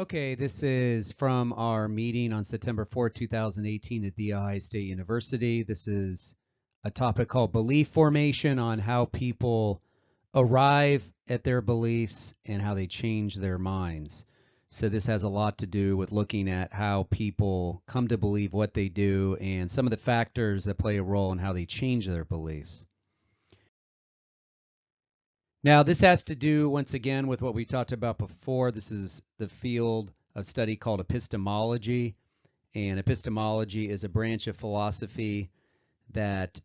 Okay, this is from our meeting on September 4th, 2018 at The Ohio State University. This is a topic called belief formation, on how people arrive at their beliefs and how they change their minds. So this has a lot to do with looking at how people come to believe what they do and some of the factors that play a role in how they change their beliefs. Now, this has to do, once again, with what we talked about before. This is the field of study called epistemology, and epistemology is a branch of philosophy that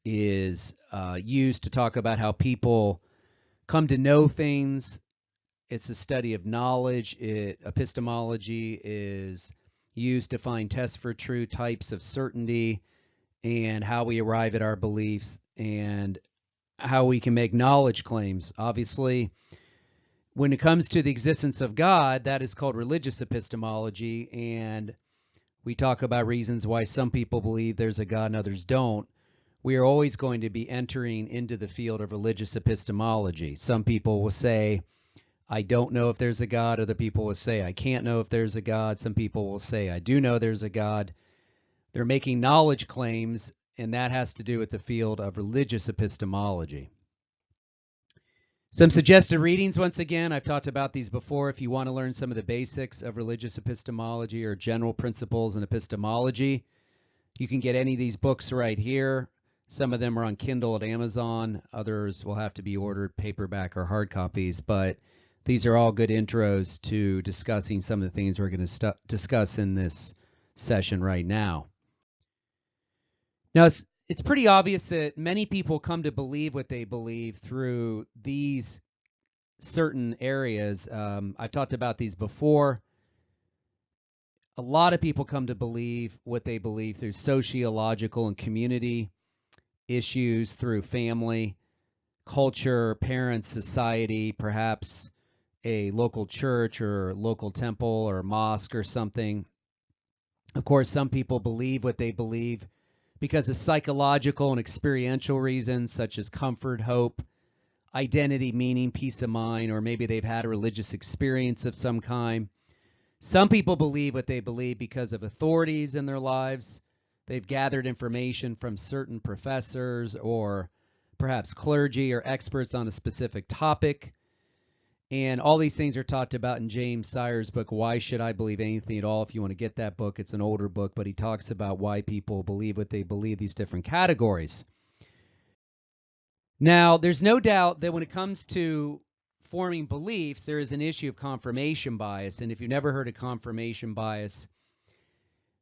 is used to talk about how people come to know things. It's a study of knowledge. Epistemology is used to find tests for true types of certainty and how we arrive at our beliefs and how we can make knowledge claims. Obviously, when it comes to the existence of God, that is called religious epistemology, and we talk about reasons why some people believe there's a God and others don't. We are always going to be entering into the field of religious epistemology. Some people will say, I don't know if there's a God. Other people will say, I can't know if there's a God. Some people will say, I do know there's a God. They're making knowledge claims, and that has to do with the field of religious epistemology. Some suggested readings, once again, I've talked about these before. If you want to learn some of the basics of religious epistemology or general principles in epistemology, you can get any of these books right here. Some of them are on Kindle at Amazon. Others will have to be ordered paperback or hard copies, but these are all good intros to discussing some of the things we're going to discuss in this session right now. Now, it's pretty obvious that many people come to believe what they believe through these certain areas. I've talked about these before. A lot of people come to believe what they believe through sociological and community issues, through family, culture, parents, society, perhaps a local church or local temple or mosque or something. Of course, some people believe what they believe because of psychological and experiential reasons, such as comfort, hope, identity, meaning, peace of mind, or maybe they've had a religious experience of some kind. Some people believe what they believe because of authorities in their lives. They've gathered information from certain professors or perhaps clergy or experts on a specific topic. And all these things are talked about in James Sire's book, Why Should I Believe Anything at All? If you want to get that book, it's an older book, but he talks about why people believe what they believe, these different categories. Now, there's no doubt that when it comes to forming beliefs, there is an issue of confirmation bias. And if you've never heard of confirmation bias,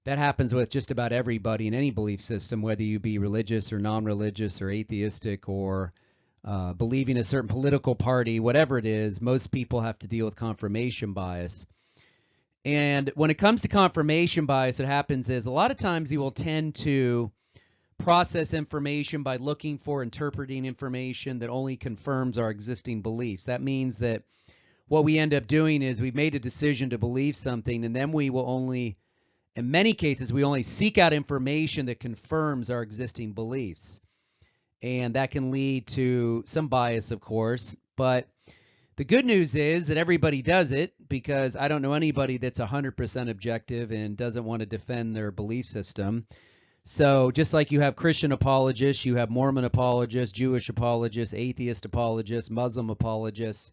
that happens with just about everybody in any belief system, whether you be religious or non-religious or atheistic or believing a certain political party, whatever it is. Most people have to deal with confirmation bias. And when it comes to confirmation bias, what happens is a lot of times you will tend to process information by looking for interpreting information that only confirms our existing beliefs. That means that what we end up doing is we've made a decision to believe something, and then we will only, in many cases, we only seek out information that confirms our existing beliefs. And that can lead to some bias, of course. But the good news is that everybody does it, because I don't know anybody that's 100% objective and doesn't want to defend their belief system. So just like you have Christian apologists, you have Mormon apologists, Jewish apologists, atheist apologists, Muslim apologists.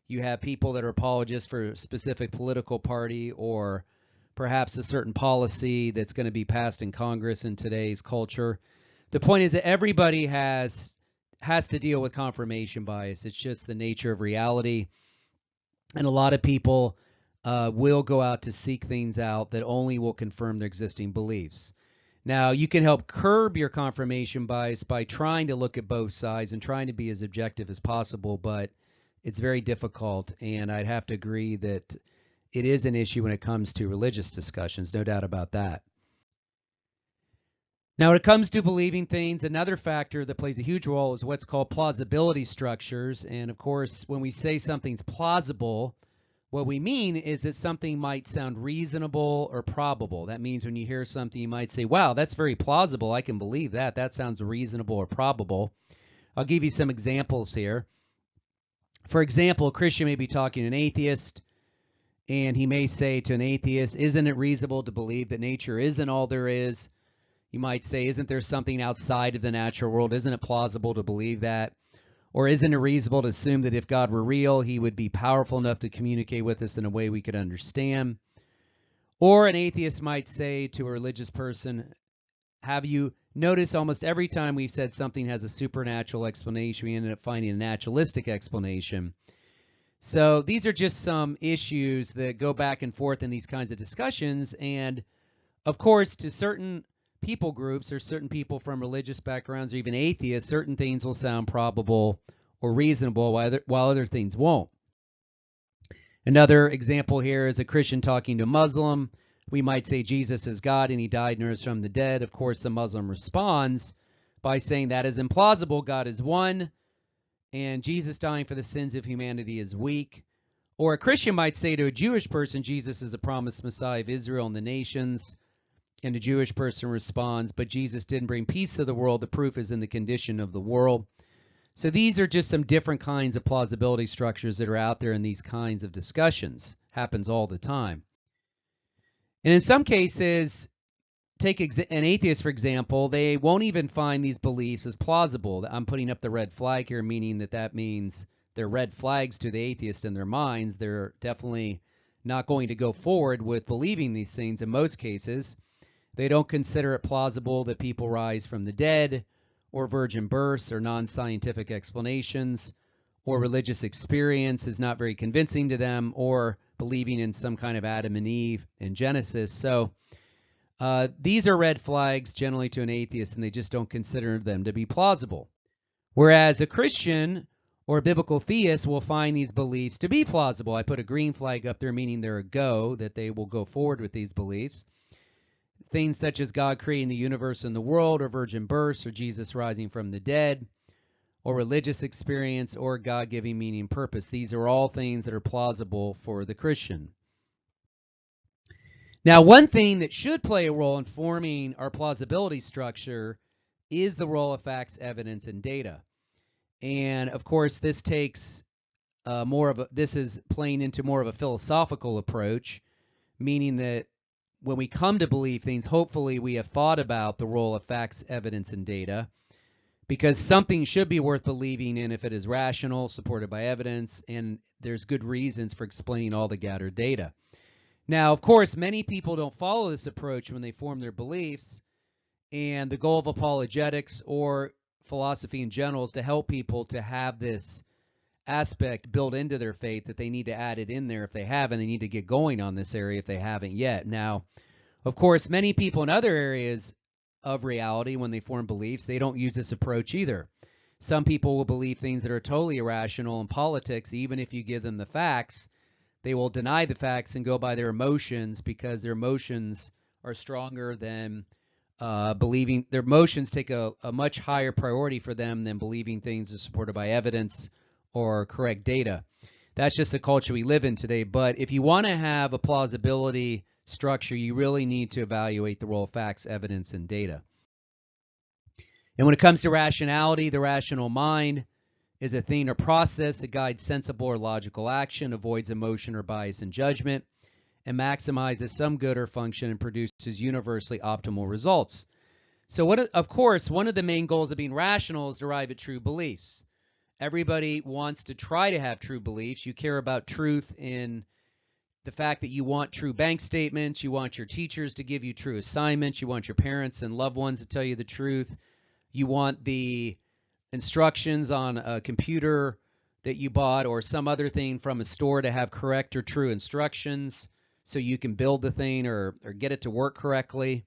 You have people that are apologists for a specific political party or perhaps a certain policy that's going to be passed in Congress in today's culture. The point is that everybody has to deal with confirmation bias. It's just the nature of reality. And a lot of people will go out to seek things out that only will confirm their existing beliefs. Now, you can help curb your confirmation bias by trying to look at both sides and trying to be as objective as possible, but it's very difficult. And I'd have to agree that it is an issue when it comes to religious discussions, no doubt about that. Now, when it comes to believing things, another factor that plays a huge role is what's called plausibility structures. And of course, when we say something's plausible, what we mean is that something might sound reasonable or probable. That means when you hear something, you might say, wow, that's very plausible. I can believe that. That sounds reasonable or probable. I'll give you some examples here. For example, a Christian may be talking to an atheist, And he may say to an atheist, isn't it reasonable to believe that nature isn't all there is? You might say, isn't there something outside of the natural world? Isn't it plausible to believe that? Or isn't it reasonable to assume that if God were real, he would be powerful enough to communicate with us in a way we could understand? Or an atheist might say to a religious person, have you noticed almost every time we've said something has a supernatural explanation, we ended up finding a naturalistic explanation? So these are just some issues that go back and forth in these kinds of discussions. And of course, to certain people groups or certain people from religious backgrounds or even atheists, certain things will sound probable or reasonable while other things won't. Another example here is a Christian talking to a Muslim. We might say Jesus is God and he died and rose from the dead. Of course, the Muslim responds by saying that is implausible. God is one, and Jesus dying for the sins of humanity is weak. Or a Christian might say to a Jewish person, Jesus is the promised Messiah of Israel and the nations. And a Jewish person responds, but Jesus didn't bring peace to the world. The proof is in the condition of the world. So these are just some different kinds of plausibility structures that are out there in these kinds of discussions. Happens all the time. And in some cases, take an atheist, for example, they won't even find these beliefs as plausible. I'm putting up the red flag here, meaning that means they're red flags to the atheist in their minds. They're definitely not going to go forward with believing these things in most cases. They don't consider it plausible that people rise from the dead, or virgin births, or non-scientific explanations, or religious experience is not very convincing to them, or believing in some kind of Adam and Eve in Genesis. So these are red flags generally to an atheist, and they just don't consider them to be plausible. Whereas a Christian or a biblical theist will find these beliefs to be plausible. I put a green flag up there, meaning they're a go, that they will go forward with these beliefs. Things such as God creating the universe and the world, or virgin births, or Jesus rising from the dead, or religious experience, or God giving meaning and purpose. These are all things that are plausible for the Christian. Now, one thing that should play a role in forming our plausibility structure is the role of facts, evidence, and data. And of course, this takes this is playing into more of a philosophical approach, meaning that when we come to believe things, hopefully we have thought about the role of facts, evidence, and data, because something should be worth believing in if it is rational, supported by evidence, and there's good reasons for explaining all the gathered data. Now, of course, many people don't follow this approach when they form their beliefs, and the goal of apologetics or philosophy in general is to help people to have this aspect built into their faith, that they need to add it in there if they haven't. They need to get going on this area if they haven't yet. Now, of course, many people in other areas of reality, when they form beliefs, they don't use this approach either. Some people will believe things that are totally irrational in politics. Even if you give them the facts, they will deny the facts and go by their emotions, because their emotions are stronger than believing. Their emotions take a much higher priority for them than believing things are supported by evidence or correct data. That's just the culture we live in today. But if you want to have a plausibility structure, you really need to evaluate the role of facts, evidence, and data. And when it comes to rationality, the rational mind is a thing or process that guides sensible or logical action, avoids emotion or bias in judgment, and maximizes some good or function and produces universally optimal results. So of course, one of the main goals of being rational is to arrive at true beliefs. Everybody wants to try to have true beliefs. You care about truth in the fact that you want true bank statements. You want your teachers to give you true assignments. You want your parents and loved ones to tell you the truth. You want the instructions on a computer that you bought or some other thing from a store to have correct or true instructions so you can build the thing or get it to work correctly.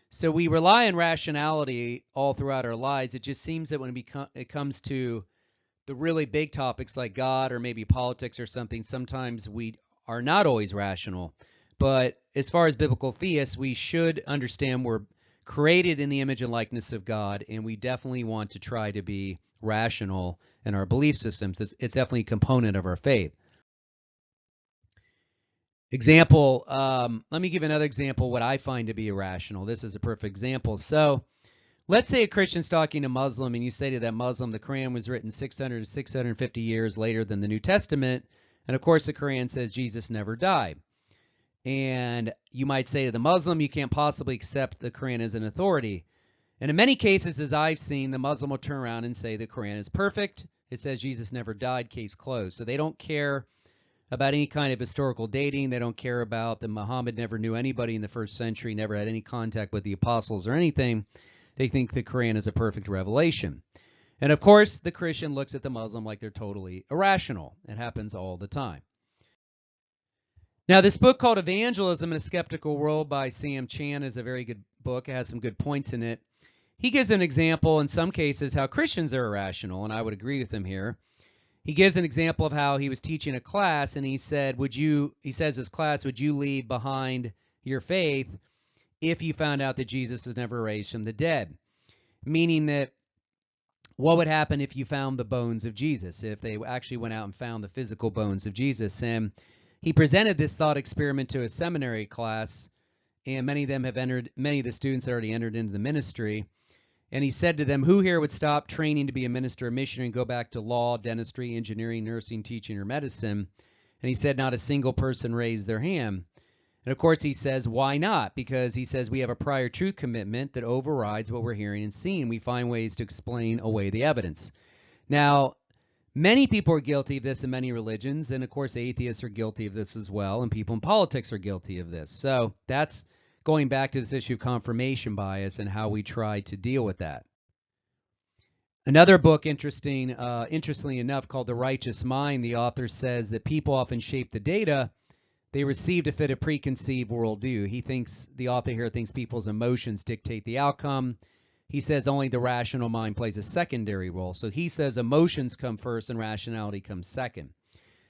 So we rely on rationality all throughout our lives. It just seems that when it comes to the really big topics like God or maybe politics or something, sometimes we are not always rational. But as far as biblical theists, we should understand we're created in the image and likeness of God, and we definitely want to try to be rational in our belief systems. It's definitely a component of our faith. Example, let me give another example what I find to be irrational. This is a perfect example. So let's say a Christian's talking to a Muslim, and you say to that Muslim, the Quran was written 600 to 650 years later than the New Testament, and of course the Quran says Jesus never died. And you might say to the Muslim, you can't possibly accept the Quran as an authority. And in many cases, as I've seen, the Muslim will turn around and say the Quran is perfect. It says Jesus never died, case closed. So they don't care about any kind of historical dating. They don't care about that Muhammad never knew anybody in the first century, never had any contact with the apostles or anything. They think the Quran is a perfect revelation. And of course, the Christian looks at the Muslim like they're totally irrational. It happens all the time. Now, this book called Evangelism in a Skeptical World by Sam Chan is a very good book. It has some good points in it. He gives an example in some cases how Christians are irrational, and I would agree with him here. He gives an example of how he was teaching a class, and he said, he says his class, would you leave behind your faith if you found out that Jesus was never raised from the dead? Meaning that what would happen if you found the bones of Jesus, if they actually went out and found the physical bones of Jesus? And he presented this thought experiment to a seminary class, and many of the students already entered into the ministry. And he said to them, who here would stop training to be a minister or missionary and go back to law, dentistry, engineering, nursing, teaching, or medicine? And he said not a single person raised their hand. And of course he says, why not? Because he says we have a prior truth commitment that overrides what we're hearing and seeing. We find ways to explain away the evidence. Now, many people are guilty of this in many religions, and of course atheists are guilty of this as well, and people in politics are guilty of this. So that's going back to this issue of confirmation bias and how we try to deal with that. Another book, interestingly enough, called The Righteous Mind, the author says that people often shape the data they receive to fit a preconceived worldview. The author here thinks people's emotions dictate the outcome. He says only the rational mind plays a secondary role. So he says emotions come first and rationality comes second.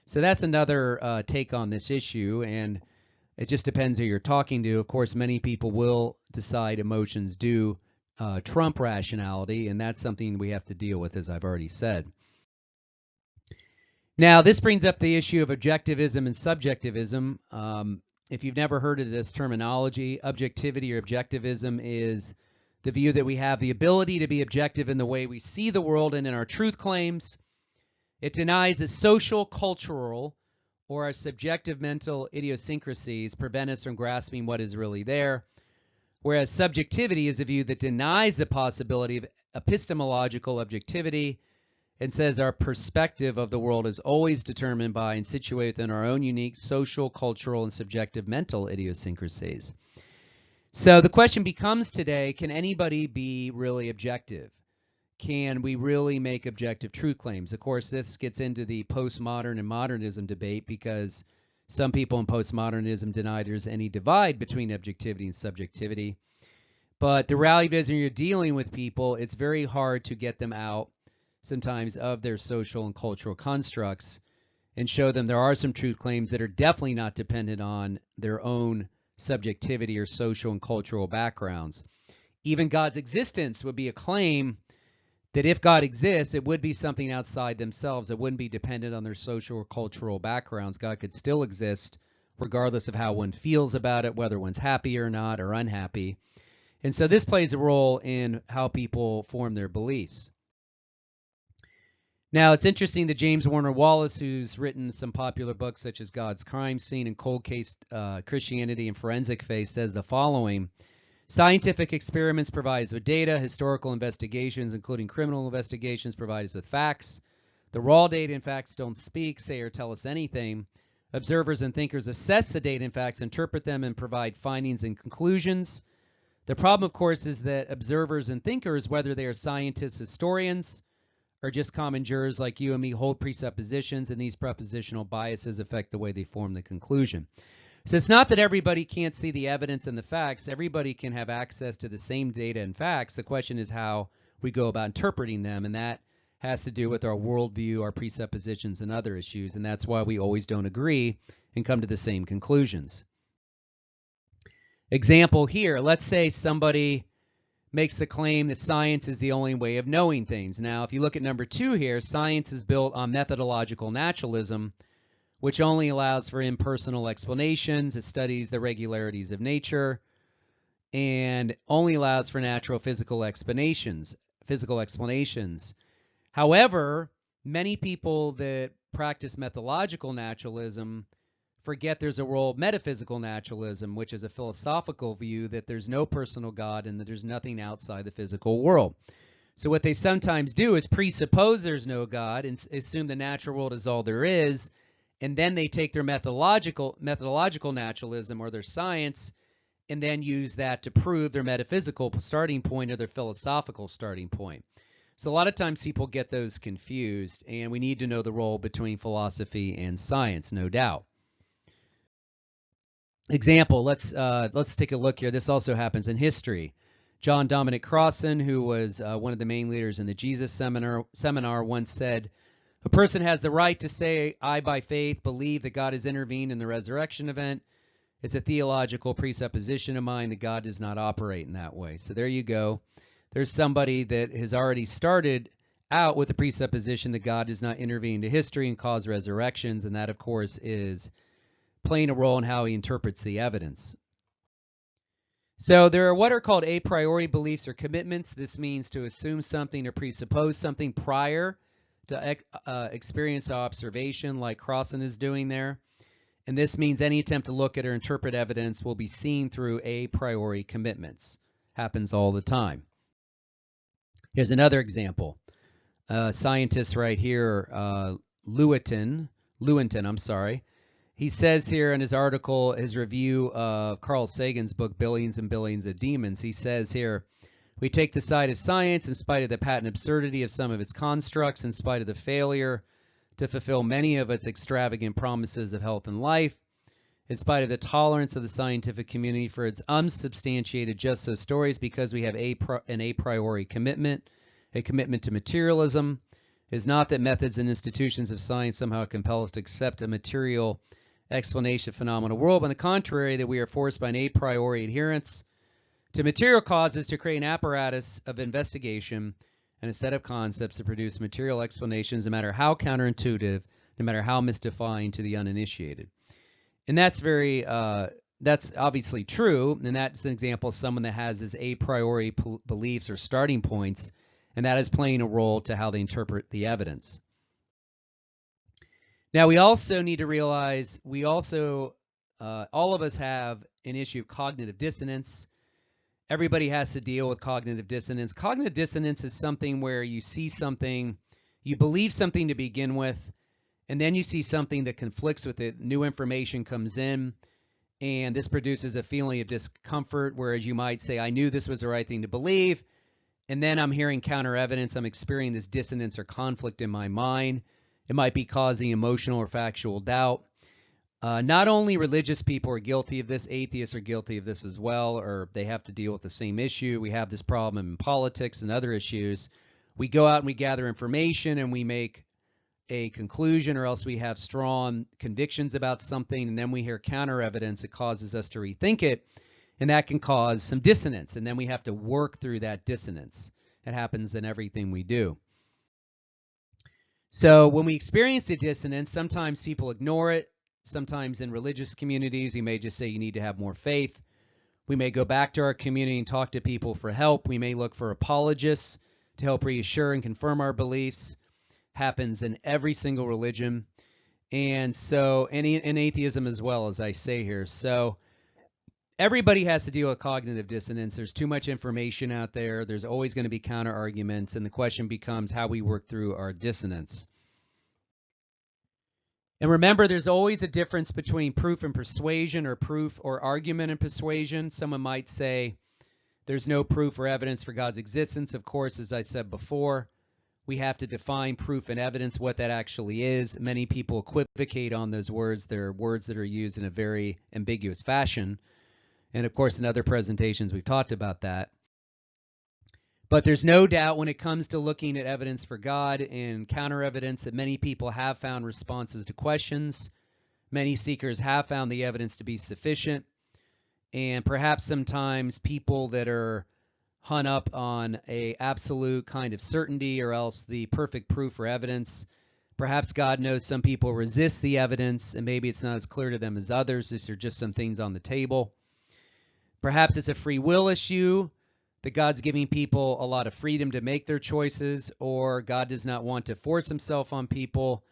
So that's another take on this issue, and it just depends who you're talking to. Of course, many people will decide emotions do trump rationality, and that's something we have to deal with, as I've already said. Now, this brings up the issue of objectivism and subjectivism. If you've never heard of this terminology, objectivity or objectivism is the view that we have the ability to be objective in the way we see the world and in our truth claims. It denies that social, cultural, or our subjective mental idiosyncrasies prevent us from grasping what is really there, whereas subjectivity is a view that denies the possibility of epistemological objectivity and says our perspective of the world is always determined by and situated within our own unique social, cultural, and subjective mental idiosyncrasies. So the question becomes today, can anybody be really objective? Can we really make objective truth claims? Of course, this gets into the postmodern and modernism debate because some people in postmodernism deny there's any divide between objectivity and subjectivity. But the reality is when you're dealing with people, it's very hard to get them out sometimes of their social and cultural constructs and show them there are some truth claims that are definitely not dependent on their own subjectivity or social and cultural backgrounds. Even God's existence would be a claim that if God exists, it would be something outside themselves. It wouldn't be dependent on their social or cultural backgrounds. God could still exist regardless of how one feels about it, whether one's happy or not or unhappy. And so this plays a role in how people form their beliefs. Now, it's interesting that James Warner Wallace, who's written some popular books such as God's Crime Scene and Cold Case Christianity and Forensic Faith, says the following: scientific experiments provide us with data. Historical investigations, including criminal investigations, provide us with facts. The raw data and facts don't speak, say, or tell us anything. Observers and thinkers assess the data and facts, interpret them, and provide findings and conclusions. The problem, of course, is that observers and thinkers, whether they are scientists, historians, or just common jurors like you and me, hold presuppositions, and these propositional biases affect the way they form the conclusion. So it's not that everybody can't see the evidence and the facts. Everybody can have access to the same data and facts. The question is how we go about interpreting them, and that has to do with our worldview, our presuppositions, and other issues, and that's why we always don't agree and come to the same conclusions. Example here, let's say somebody makes the claim that science is the only way of knowing things. Now, if you look at number 2 here, science is built on methodological naturalism, which only allows for impersonal explanations. It studies the regularities of nature and only allows for natural physical explanations. However, many people that practice methodological naturalism forget there's a role of metaphysical naturalism, which is a philosophical view that there's no personal God and that there's nothing outside the physical world. So what they sometimes do is presuppose there's no God and assume the natural world is all there is, and then they take their methodological naturalism or their science and then use that to prove their metaphysical starting point or their philosophical starting point. So a lot of times people get those confused, and we need to know the role between philosophy and science, no doubt. Example, let's take a look here. This also happens in history. John Dominic Crossan, who was one of the main leaders in the Jesus seminar, once said, "A person has the right to say, I by faith believe that God has intervened in the resurrection event. It's a theological presupposition of mine that God does not operate in that way." So there you go. There's somebody that has already started out with the presupposition that God does not intervene into history and cause resurrections, and that, of course, is playing a role in how he interprets the evidence. So there are what are called a priori beliefs or commitments. This means to assume something or presuppose something prior to experience observation, like Crossan is doing there. And this means any attempt to look at or interpret evidence will be seen through a priori commitments. Happens all the time. Here's another example. Scientist right here, Lewontin, I'm sorry. He says here in his article, his review of Carl Sagan's book, Billions and Billions of Demons, he says here, "We take the side of science in spite of the patent absurdity of some of its constructs, in spite of the failure to fulfill many of its extravagant promises of health and life, in spite of the tolerance of the scientific community for its unsubstantiated just-so stories, because we have an a priori commitment, a commitment to materialism. It is not that methods and institutions of science somehow compel us to accept a material explanation of phenomenal world. On the contrary, that we are forced by an a priori adherence to material causes to create an apparatus of investigation and a set of concepts to produce material explanations, no matter how counterintuitive, no matter how mystifying to the uninitiated." And that's that's obviously true, and that's an example of someone that has his a priori beliefs or starting points, and that is playing a role to how they interpret the evidence. Now, we also need to realize all of us have an issue of cognitive dissonance. Everybody has to deal with cognitive dissonance. Cognitive dissonance is something where you see something, you believe something to begin with, and then you see something that conflicts with it. New information comes in, and this produces a feeling of discomfort, whereas you might say, I knew this was the right thing to believe, and then I'm hearing counter evidence. I'm experiencing this dissonance or conflict in my mind. It might be causing emotional or factual doubt. Not only religious people are guilty of this, atheists are guilty of this as well, or they have to deal with the same issue. We have this problem in politics and other issues. We go out and we gather information and we make a conclusion, or else we have strong convictions about something, and then we hear counter evidence that causes us to rethink it, and that can cause some dissonance, and then we have to work through that dissonance. It happens in everything we do. So when we experience the dissonance, sometimes people ignore it. Sometimes in religious communities, we may just say you need to have more faith. We may go back to our community and talk to people for help. We may look for apologists to help reassure and confirm our beliefs. Happens in every single religion. And so, and in atheism as well, as I say here. So everybody has to deal with cognitive dissonance. There's too much information out there. There's always going to be counter arguments, and the question becomes how we work through our dissonance. And remember, there's always a difference between proof and persuasion, or proof or argument and persuasion. Someone might say there's no proof or evidence for God's existence. Of course, as I said before, we have to define proof and evidence, what that actually is. Many people equivocate on those words. They're words that are used in a very ambiguous fashion. And of course, in other presentations, we've talked about that. But there's no doubt when it comes to looking at evidence for God and counter evidence that many people have found responses to questions. Many seekers have found the evidence to be sufficient. And perhaps sometimes people that are hung up on a absolute kind of certainty, or else the perfect proof or evidence, perhaps God knows some people resist the evidence, and maybe it's not as clear to them as others. These are just some things on the table. Perhaps it's a free will issue, that God's giving people a lot of freedom to make their choices, or God does not want to force himself on people,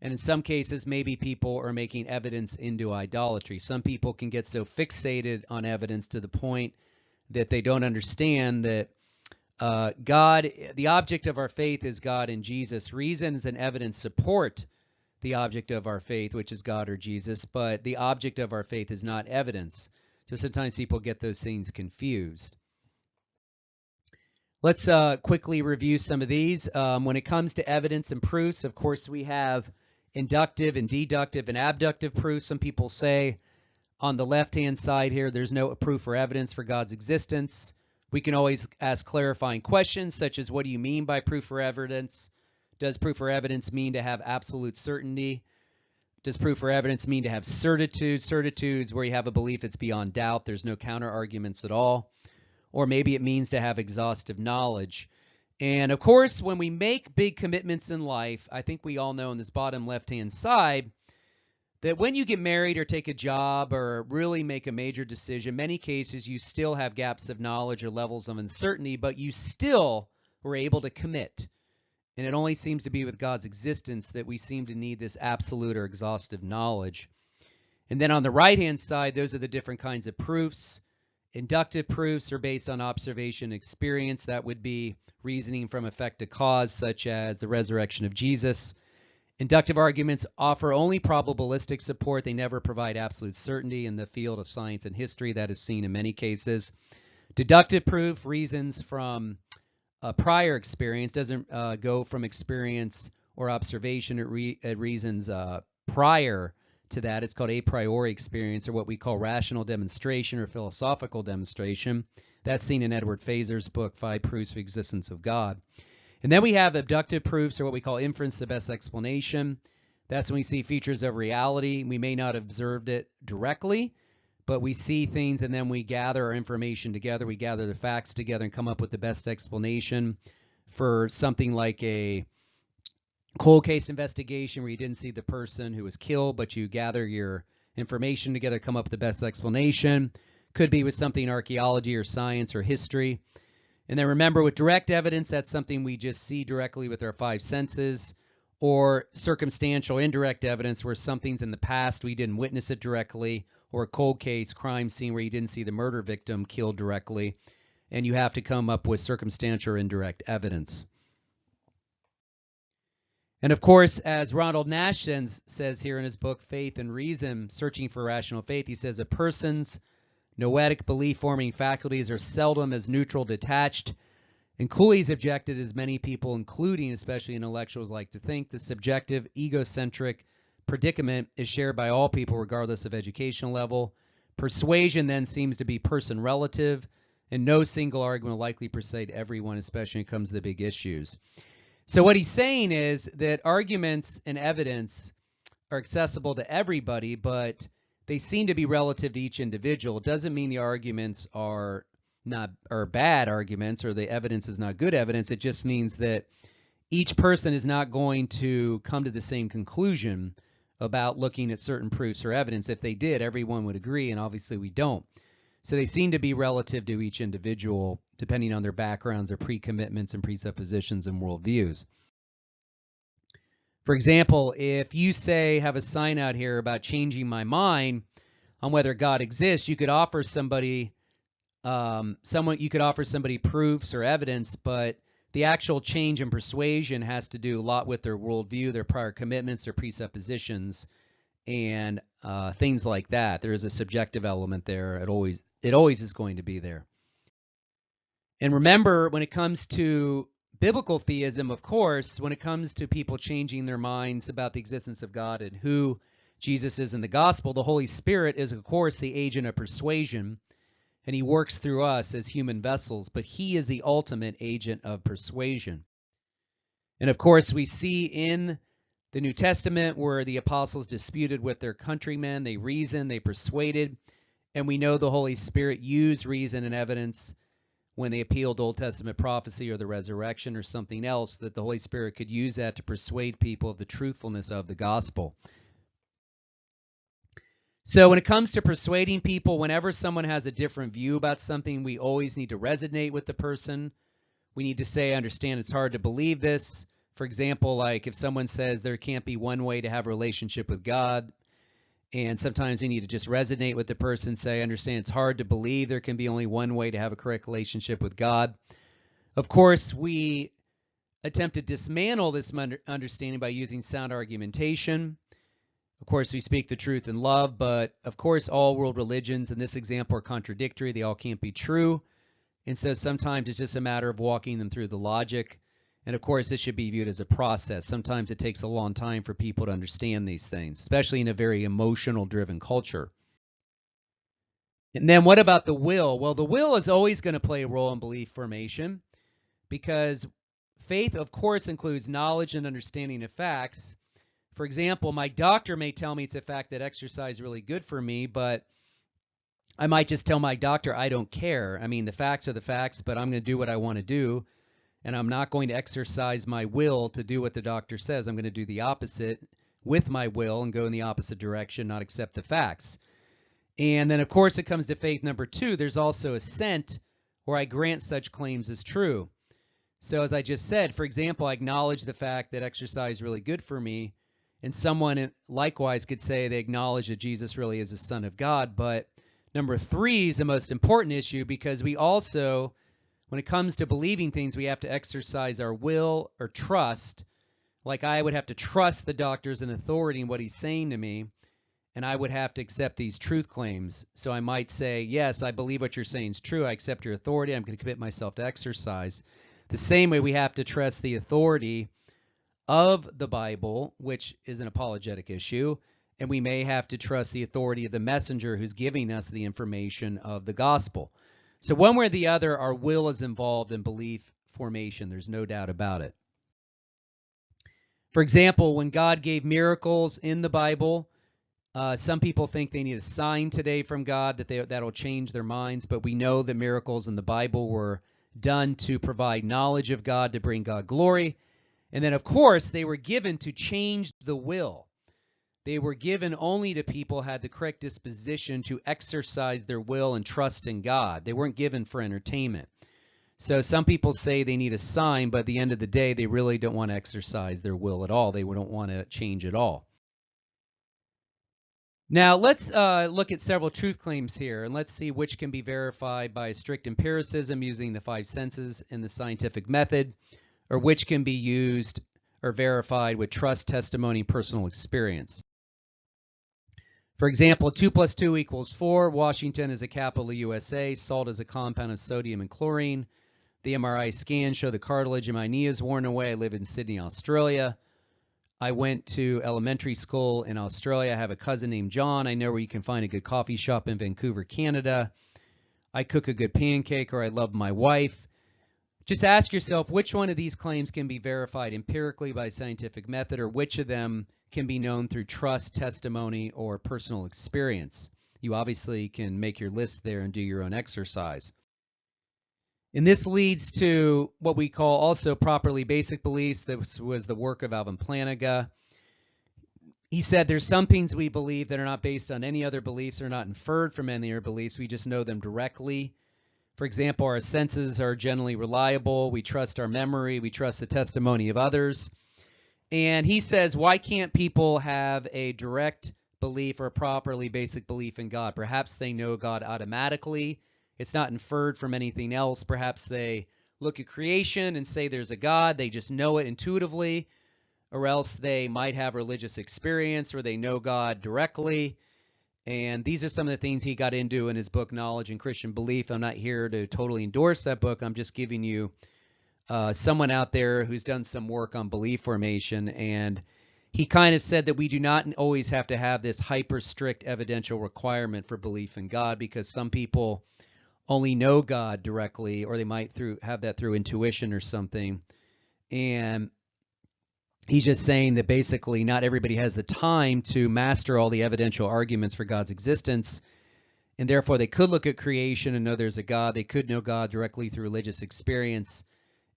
And in some cases, maybe people are making evidence into idolatry. Some people can get so fixated on evidence to the point that they don't understand that God, the object of our faith is God and Jesus. Reasons and evidence support the object of our faith, which is God or Jesus, but the object of our faith is not evidence. So sometimes people get those things confused. Let's quickly review some of these. When it comes to evidence and proofs, of course, we have inductive and deductive and abductive proofs. Some people say on the left-hand side here, there's no proof or evidence for God's existence. We can always ask clarifying questions, such as, what do you mean by proof or evidence? Does proof or evidence mean to have absolute certainty? Does proof or evidence mean to have certitude? Certitude's where you have a belief it's beyond doubt. There's no counter arguments at all. Or maybe it means to have exhaustive knowledge. And of course, when we make big commitments in life, I think we all know on this bottom left-hand side that when you get married or take a job or really make a major decision, many cases you still have gaps of knowledge or levels of uncertainty, but you still were able to commit. And it only seems to be with God's existence that we seem to need this absolute or exhaustive knowledge. And then on the right-hand side, those are the different kinds of proofs. Inductive proofs are based on observation and experience. That would be reasoning from effect to cause, such as the resurrection of Jesus. Inductive arguments offer only probabilistic support. They never provide absolute certainty. In the field of science and history, that is seen in many cases. Deductive proof reasons from prior experience, doesn't go from experience or observation. It reasons prior to that. It's called a priori experience, or what we call rational demonstration or philosophical demonstration. That's seen in Edward Fazer's book, 5 Proofs for the Existence of God. And then we have abductive proofs, or what we call inference, the best explanation. That's when we see features of reality. We may not have observed it directly, but we see things and then we gather our information together. We gather the facts together and come up with the best explanation for something like a cold case investigation where you didn't see the person who was killed, but you gather your information together, come up with the best explanation. Could be with something in archaeology or science or history. And then remember, with direct evidence, that's something we just see directly with our 5 senses, or circumstantial indirect evidence where something's in the past, we didn't witness it directly, or a cold case crime scene where you didn't see the murder victim killed directly, and you have to come up with circumstantial or indirect evidence. And of course, as Ronald Nash says here in his book, Faith and Reason, Searching for Rational Faith, he says, a person's noetic belief-forming faculties are seldom as neutral, detached, and Cooley's objected, as many people, including especially intellectuals, like to think, the subjective, egocentric predicament is shared by all people regardless of educational level. Persuasion then seems to be person-relative, and no single argument will likely persuade everyone, especially when it comes to the big issues. So what he's saying is that arguments and evidence are accessible to everybody, but they seem to be relative to each individual. It doesn't mean the arguments are bad arguments or the evidence is not good evidence. It just means that each person is not going to come to the same conclusion about looking at certain proofs or evidence. If they did, everyone would agree, and obviously we don't. So they seem to be relative to each individual, depending on their backgrounds, their pre-commitments and presuppositions and worldviews. For example, if you say, have a sign out here about changing my mind on whether God exists, you could offer somebody proofs or evidence, but the actual change in persuasion has to do a lot with their worldview, their prior commitments, their presuppositions, and things like that. There is a subjective element there. It always is going to be there. And remember, when it comes to biblical theism, of course, when it comes to people changing their minds about the existence of God and who Jesus is in the gospel, the Holy Spirit is, of course, the agent of persuasion, and he works through us as human vessels, but he is the ultimate agent of persuasion. And of course, we see in the New Testament where the apostles disputed with their countrymen, they reasoned, they persuaded, and we know the Holy Spirit used reason and evidence when they appealed Old Testament prophecy or the resurrection or something else, that the Holy Spirit could use that to persuade people of the truthfulness of the gospel. So when it comes to persuading people, whenever someone has a different view about something, we always need to resonate with the person. We need to say, I understand it's hard to believe this, For example, like if someone says there can't be one way to have a relationship with God, and sometimes you need to just resonate with the person, say, I understand it's hard to believe there can be only one way to have a correct relationship with God. Of course, we attempt to dismantle this understanding by using sound argumentation. Of course, we speak the truth in love, but of course, all world religions in this example are contradictory. They all can't be true. And so sometimes it's just a matter of walking them through the logic. And of course, this should be viewed as a process. Sometimes it takes a long time for people to understand these things, especially in a very emotional-driven culture. And then what about the will? Well, the will is always going to play a role in belief formation because faith, of course, includes knowledge and understanding of facts. For example, my doctor may tell me it's a fact that exercise is really good for me, but I might just tell my doctor I don't care. I mean, the facts are the facts, but I'm going to do what I want to do. And I'm not going to exercise my will to do what the doctor says. I'm going to do the opposite with my will and go in the opposite direction, not accept the facts. And then, of course, it comes to faith number 2. There's also assent, where I grant such claims as true. So as I just said, for example, I acknowledge the fact that exercise is really good for me. And someone likewise could say they acknowledge that Jesus really is the Son of God. But number 3 is the most important issue because we also, when it comes to believing things, we have to exercise our will or trust. Like I would have to trust the doctor's and authority in what he's saying to me, and I would have to accept these truth claims. So I might say, yes, I believe what you're saying is true. I accept your authority. I'm going to commit myself to exercise. The same way we have to trust the authority of the Bible, which is an apologetic issue, and we may have to trust the authority of the messenger who's giving us the information of the gospel. So one way or the other, our will is involved in belief formation. There's no doubt about it. For example, when God gave miracles in the Bible, some people think they need a sign today from God that'll change their minds, but we know that miracles in the Bible were done to provide knowledge of God, to bring God glory. And then, of course, they were given to change the will. They were given only to people who had the correct disposition to exercise their will and trust in God. They weren't given for entertainment. So some people say they need a sign, but at the end of the day, they really don't want to exercise their will at all. They don't want to change at all. Now, let's look at several truth claims here, and let's see which can be verified by strict empiricism using the 5 senses and the scientific method, or which can be used or verified with trust, testimony, personal experience. For example, 2 + 2 = 4. Washington is a capital of USA. Salt is a compound of sodium and chlorine. The MRI scans show the cartilage in my knee is worn away. I live in Sydney, Australia. I went to elementary school in Australia. I have a cousin named John. I know where you can find a good coffee shop in Vancouver, Canada. I cook a good pancake, or I love my wife. Just ask yourself which one of these claims can be verified empirically by scientific method, or which of them can be known through trust, testimony, or personal experience. You obviously can make your list there and do your own exercise. And this leads to what we call also properly basic beliefs. This was the work of Alvin Plantinga. He said there's some things we believe that are not based on any other beliefs or not inferred from any other beliefs. We just know them directly. For example, our senses are generally reliable. We trust our memory. We trust the testimony of others. And he says, why can't people have a direct belief or a properly basic belief in God? Perhaps they know God automatically. It's not inferred from anything else. Perhaps they look at creation and say there's a God. They just know it intuitively. Or else they might have religious experience where they know God directly. And these are some of the things he got into in his book, Knowledge and Christian Belief. I'm not here to totally endorse that book. I'm just giving you someone out there who's done some work on belief formation. And he kind of said that we do not always have to have this hyper strict evidential requirement for belief in God, because some people only know God directly, or they might have that through intuition or something. And he's just saying that basically not everybody has the time to master all the evidential arguments for God's existence, and therefore they could look at creation and know there's a God. They could know God directly through religious experience,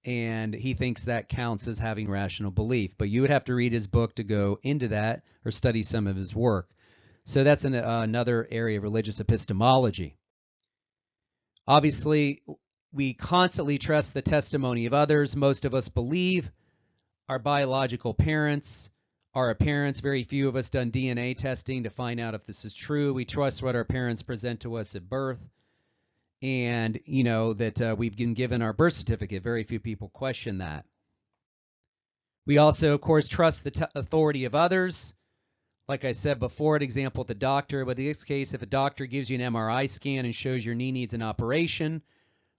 and he thinks that counts as having rational belief. But you would have to read his book to go into that, or study some of his work. So that's another area of religious epistemology. Obviously, we constantly trust the testimony of others. Most of us believe our biological parents, our parents. Very few of us done DNA testing to find out if this is true. We trust what our parents present to us at birth, and that we've been given our birth certificate. Very few people question that. We also, of course, trust the authority of others. Like I said before, an example, the doctor. But in this case, if a doctor gives you an MRI scan and shows your knee needs an operation,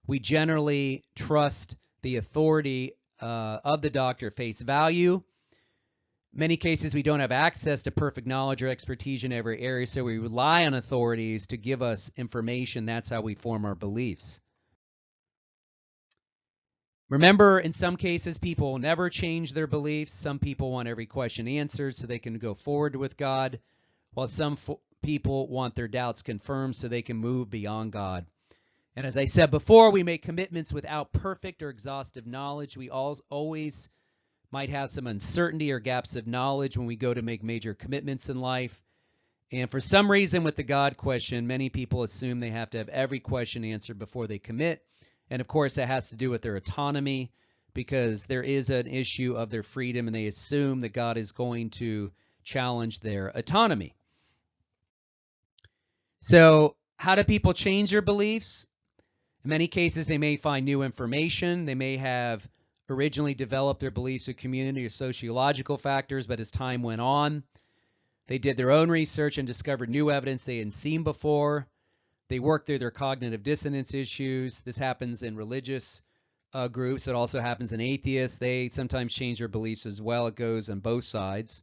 we generally trust the authority of the doctor face value. Many cases, we don't have access to perfect knowledge or expertise in every area, so we rely on authorities to give us information. That's how we form our beliefs. Remember, in some cases, people will never change their beliefs. Some people want every question answered so they can go forward with God, while some people want their doubts confirmed so they can move beyond God. And as I said before, we make commitments without perfect or exhaustive knowledge. We always might have some uncertainty or gaps of knowledge when we go to make major commitments in life. And for some reason with the God question, many people assume they have to have every question answered before they commit. And of course, that has to do with their autonomy, because there is an issue of their freedom, and they assume that God is going to challenge their autonomy. So how do people change their beliefs? In many cases, they may find new information. They may have originally developed their beliefs with community or sociological factors, but as time went on, they did their own research and discovered new evidence they hadn't seen before. They work through their cognitive dissonance issues. This happens in religious groups. It also happens in atheists. They sometimes change their beliefs as well. It goes on both sides.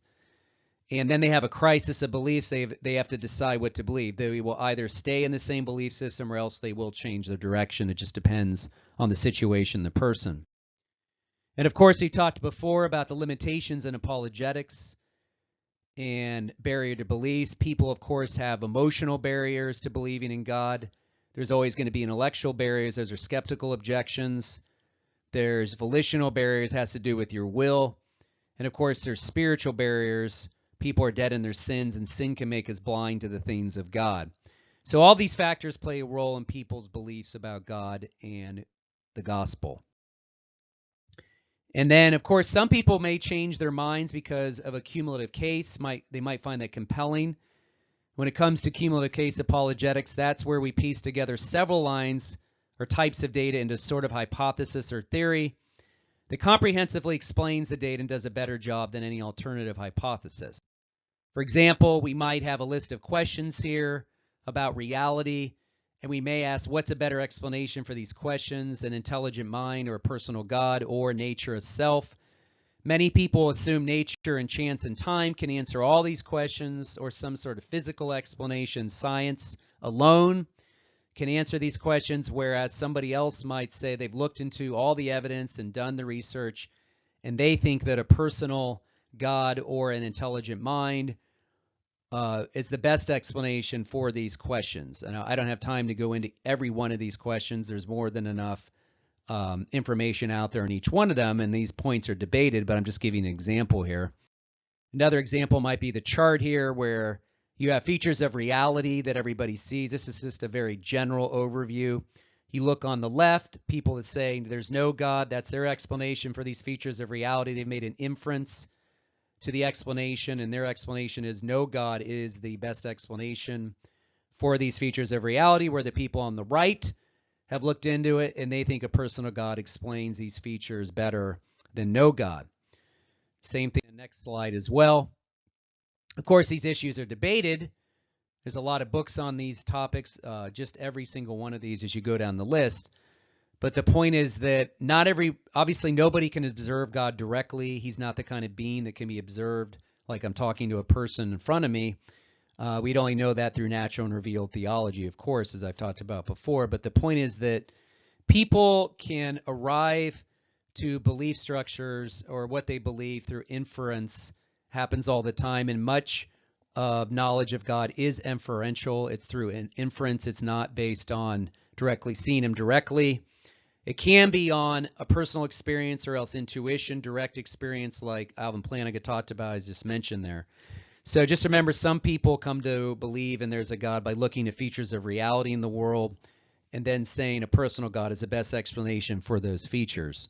And then they have a crisis of beliefs. They have to decide what to believe. They will either stay in the same belief system or else they will change their direction. It just depends on the situation, the person. And of course, we talked before about the limitations in apologetics and barrier to beliefs. People, of course, have emotional barriers to believing in God. There's always going to be intellectual barriers. Those are skeptical objections. There's volitional barriers, has to do with your will. And of course, there's spiritual barriers. People are dead in their sins, and sin can make us blind to the things of God. So all these factors play a role in people's beliefs about God and the gospel. And then, of course, some people may change their minds because of a cumulative case. They might find that compelling. When it comes to cumulative case apologetics, that's where we piece together several lines or types of data into sort of hypothesis or theory that comprehensively explains the data and does a better job than any alternative hypothesis. For example, we might have a list of questions here about reality, and we may ask, what's a better explanation for these questions, an intelligent mind or a personal God or nature itself? Many people assume nature and chance and time can answer all these questions, or some sort of physical explanation. Science alone can answer these questions, whereas somebody else might say they've looked into all the evidence and done the research, and they think that a personal God or an intelligent mind is the best explanation for these questions. And I don't have time to go into every one of these questions. There's more than enough information out there on each one of them, and these points are debated, but I'm just giving an example here. Another example might be the chart here, where you have features of reality that everybody sees. This is just a very general overview. You look on the left, people that say there's no God, that's their explanation for these features of reality. They've made an inference to the explanation, and their explanation is no God is the best explanation for these features of reality, where the people on the right have looked into it, and they think a personal God explains these features better than no God. Same thing in the next slide as well. Of course, these issues are debated. There's a lot of books on these topics, just every single one of these as you go down the list. But the point is that obviously nobody can observe God directly. He's not the kind of being that can be observed like I'm talking to a person in front of me. We'd only know that through natural and revealed theology, of course, as I've talked about before. But the point is that people can arrive to belief structures or what they believe through inference. Happens all the time, and much of knowledge of God is inferential. It's through an inference. It's not based on directly seeing him directly. It can be on a personal experience or else intuition, direct experience like Alvin Plantinga talked about, as just mentioned there. So just remember, some people come to believe and there's a God by looking at features of reality in the world and then saying a personal God is the best explanation for those features.